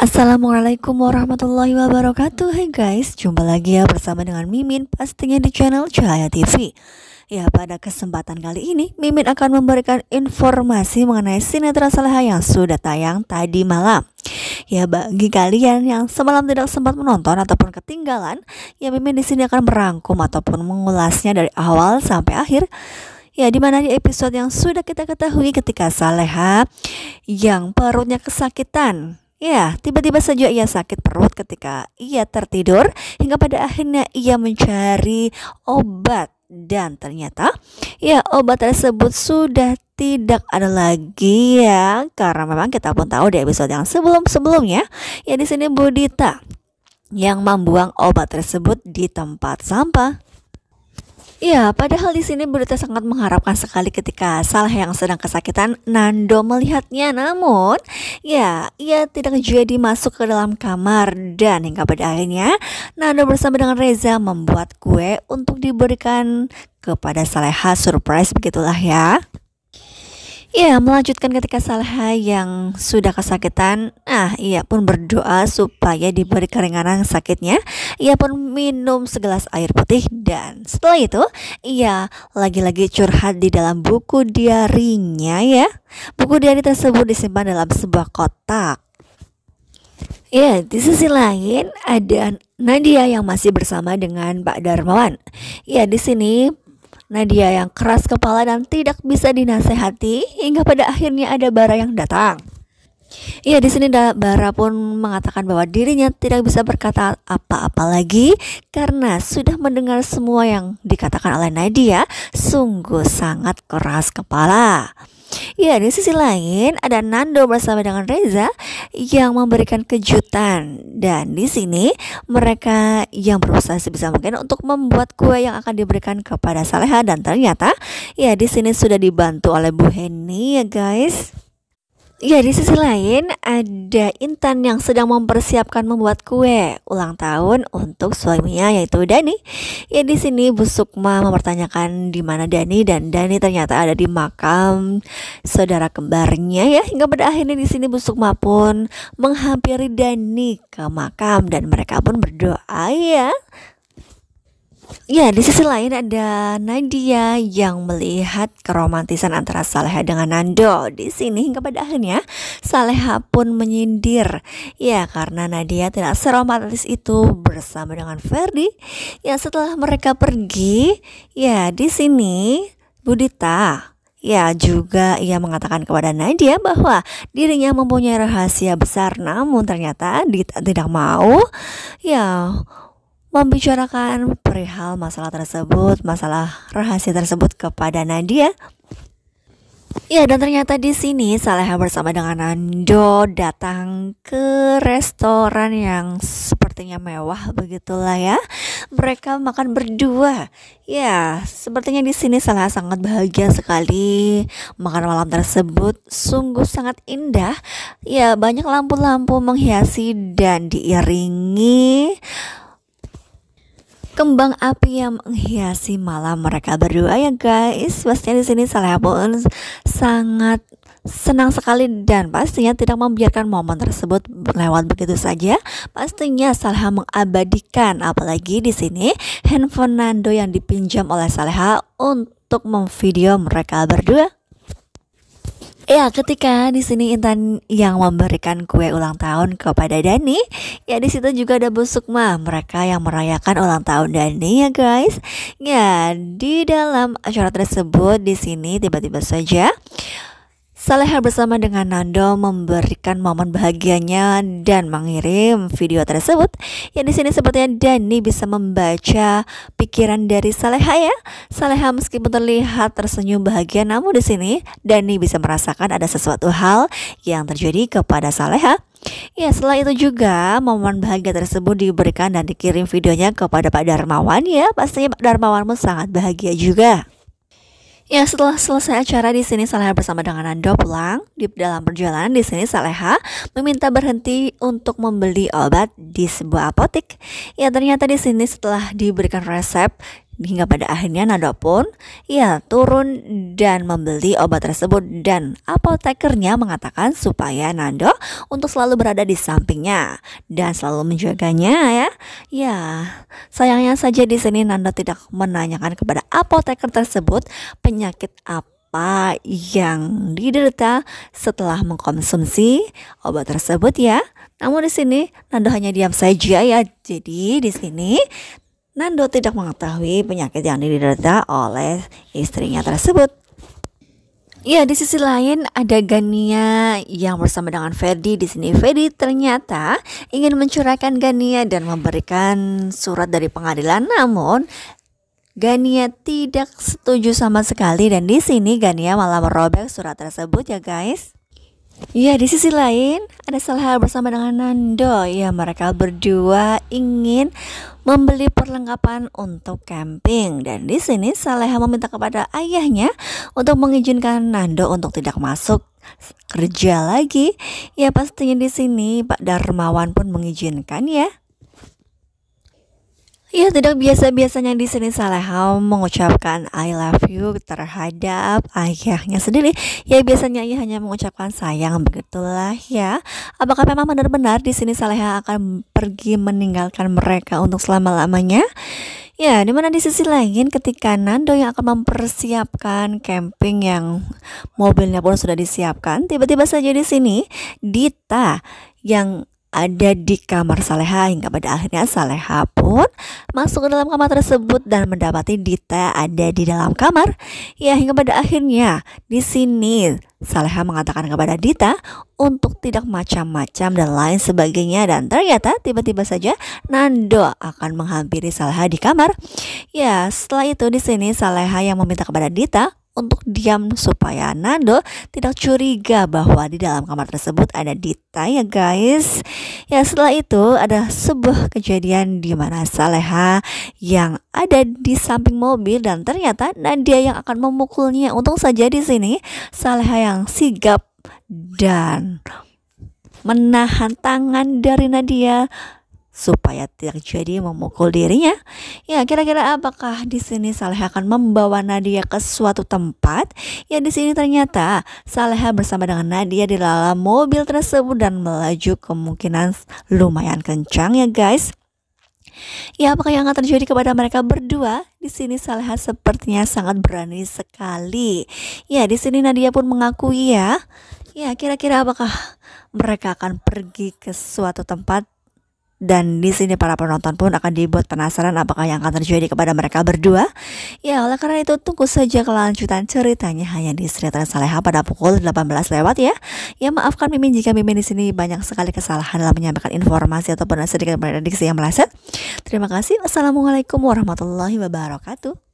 Assalamualaikum warahmatullahi wabarakatuh. Hai guys, jumpa lagi ya bersama dengan Mimin pastinya di channel Cahaya TV. Ya, pada kesempatan kali ini Mimin akan memberikan informasi mengenai sinetron Saleha yang sudah tayang tadi malam. Ya, bagi kalian yang semalam tidak sempat menonton ataupun ketinggalan, ya Mimin di sini akan merangkum ataupun mengulasnya dari awal sampai akhir. Ya, dimana di episode yang sudah kita ketahui ketika Saleha yang perutnya kesakitan. Ya, tiba-tiba saja ia sakit perut ketika ia tertidur hingga pada akhirnya ia mencari obat dan ternyata ya obat tersebut sudah tidak ada lagi ya, karena memang kita pun tahu di episode yang sebelumnya ya di sini Budita yang membuang obat tersebut di tempat sampah. Ya, padahal di sini Budita sangat mengharapkan sekali ketika Saleha yang sedang kesakitan Nando melihatnya, namun ya ia tidak jadi masuk ke dalam kamar dan hingga pada akhirnya Nando bersama dengan Reza membuat kue untuk diberikan kepada Saleha, surprise begitulah ya. Ya, melanjutkan ketika Saleha yang sudah kesakitan, ia pun berdoa supaya diberi keringanan sakitnya. Ia pun minum segelas air putih dan setelah itu ia lagi-lagi curhat di dalam buku diarinya ya. Buku diari tersebut disimpan dalam sebuah kotak. Ya, di sisi lain ada Nadia yang masih bersama dengan Pak Darmawan. Ya, di sini Nadia yang keras kepala dan tidak bisa dinasehati hingga pada akhirnya ada Bara yang datang. Ya, di sini Bara pun mengatakan bahwa dirinya tidak bisa berkata apa-apa lagi karena sudah mendengar semua yang dikatakan oleh Nadia, sungguh sangat keras kepala. Ya, di sisi lain ada Nando bersama dengan Reza yang memberikan kejutan dan di sini mereka yang berusaha sebisa mungkin untuk membuat kue yang akan diberikan kepada Saleha dan ternyata ya di sini sudah dibantu oleh Bu Heni ya guys. Ya, di sisi lain ada Intan yang sedang mempersiapkan membuat kue ulang tahun untuk suaminya yaitu Dani. Ya, di sini Bu Sukma mempertanyakan di mana Dani dan Dani ternyata ada di makam saudara kembarnya ya. Hingga pada akhirnya di sini Bu Sukma pun menghampiri Dani ke makam dan mereka pun berdoa ya. Ya, di sisi lain ada Nadia yang melihat keromantisan antara Saleha dengan Nando. Di sini hingga pada akhirnya Saleha pun menyindir. Ya, karena Nadia tidak seromantis itu bersama dengan Ferdi. Ya, setelah mereka pergi, ya di sini Budita ya juga ia mengatakan kepada Nadia bahwa dirinya mempunyai rahasia besar, namun ternyata Dita tidak mau ya membicarakan perihal masalah tersebut, masalah rahasia tersebut kepada Nadia. Ya, dan ternyata di sini Saleha bersama dengan Nando datang ke restoran yang sepertinya mewah begitulah ya. Mereka makan berdua. Ya, sepertinya di sini Saleha sangat bahagia sekali. Makan malam tersebut sungguh sangat indah. Ya, banyak lampu-lampu menghiasi dan diiringi kembang api yang menghiasi malam mereka berdua ya guys. Pastinya di sini Saleha pun sangat senang sekali dan pastinya tidak membiarkan momen tersebut lewat begitu saja. Pastinya Saleha mengabadikan, apalagi di sini handphone Nando yang dipinjam oleh Saleha untuk memvideo mereka berdua. Ya, ketika di sini Intan yang memberikan kue ulang tahun kepada Dani, ya di situ juga ada Bu Sukma, mereka yang merayakan ulang tahun Dani ya guys. Ya, di dalam acara tersebut di sini tiba-tiba saja Saleha bersama dengan Nando memberikan momen bahagianya dan mengirim video tersebut. Ya, di sini sepertinya Dani bisa membaca pikiran dari Saleha ya. Saleha meskipun terlihat tersenyum bahagia, namun di sini Dani bisa merasakan ada sesuatu hal yang terjadi kepada Saleha. Ya, setelah itu juga momen bahagia tersebut diberikan dan dikirim videonya kepada Pak Darmawan ya. Pastinya Pak Darmawan pun sangat bahagia juga. Ya, setelah selesai acara di sini Saleha bersama dengan Nando pulang. Di dalam perjalanan di sini Saleha meminta berhenti untuk membeli obat di sebuah apotek. Ya, ternyata di sini setelah diberikan resep hingga pada akhirnya Nando pun ya turun dan membeli obat tersebut, dan apotekernya mengatakan supaya Nando untuk selalu berada di sampingnya dan selalu menjaganya ya. Ya, sayangnya saja di sini Nando tidak menanyakan kepada apoteker tersebut penyakit apa yang diderita setelah mengkonsumsi obat tersebut ya. Namun di sini Nando hanya diam saja ya. Jadi di sini Nando tidak mengetahui penyakit yang diderita oleh istrinya tersebut. Ya, di sisi lain ada Gania yang bersama dengan Ferdi. Di sini Ferdi ternyata ingin menceraikan Gania dan memberikan surat dari pengadilan, namun Gania tidak setuju sama sekali, dan di sini Gania malah merobek surat tersebut ya guys. Ya, di sisi lain ada Saleha bersama dengan Nando. Ya, mereka berdua ingin membeli perlengkapan untuk camping, dan di sini Saleha meminta kepada ayahnya untuk mengizinkan Nando untuk tidak masuk kerja lagi. Ya, pastinya di sini Pak Darmawan pun mengizinkan ya. Ya, tidak biasa-biasanya di sini Saleha mengucapkan I love you terhadap ayahnya sendiri. Ya, biasanya ia hanya mengucapkan sayang, begitulah ya. Apakah memang benar-benar di sini Saleha akan pergi meninggalkan mereka untuk selama-lamanya? Ya, dimana di sisi lain ketika Nando yang akan mempersiapkan camping yang mobilnya pun sudah disiapkan, tiba-tiba saja di sini Dita yang ada di kamar Saleha, hingga pada akhirnya Saleha pun masuk ke dalam kamar tersebut dan mendapati Dita ada di dalam kamar. Ya, hingga pada akhirnya di sini Saleha mengatakan kepada Dita untuk tidak macam-macam dan lain sebagainya, dan ternyata tiba-tiba saja Nando akan menghampiri Saleha di kamar. Ya, setelah itu di sini Saleha yang meminta kepada Dita untuk diam supaya Nando tidak curiga bahwa di dalam kamar tersebut ada Dita ya guys. Ya, setelah itu ada sebuah kejadian di mana Saleha yang ada di samping mobil dan ternyata Nadia yang akan memukulnya. Untung saja di sini Saleha yang sigap dan menahan tangan dari Nadia supaya tidak jadi memukul dirinya. Ya, kira-kira apakah di sini Saleha akan membawa Nadia ke suatu tempat? Ya, di sini ternyata Saleha bersama dengan Nadia di dalam mobil tersebut dan melaju kemungkinan lumayan kencang ya guys. Ya, apakah yang akan terjadi kepada mereka berdua? Di sini Saleha sepertinya sangat berani sekali. Ya, di sini Nadia pun mengakui ya. Ya, kira-kira apakah mereka akan pergi ke suatu tempat? Dan di sini para penonton pun akan dibuat penasaran apakah yang akan terjadi kepada mereka berdua. Ya, oleh karena itu tunggu saja kelanjutan ceritanya hanya di Sinetron Saleha pada pukul 18 lewat ya. Ya, maafkan Mimin jika Mimin di sini banyak sekali kesalahan dalam menyampaikan informasi ataupun sedikit prediksi yang meleset. Terima kasih. Wassalamualaikum warahmatullahi wabarakatuh.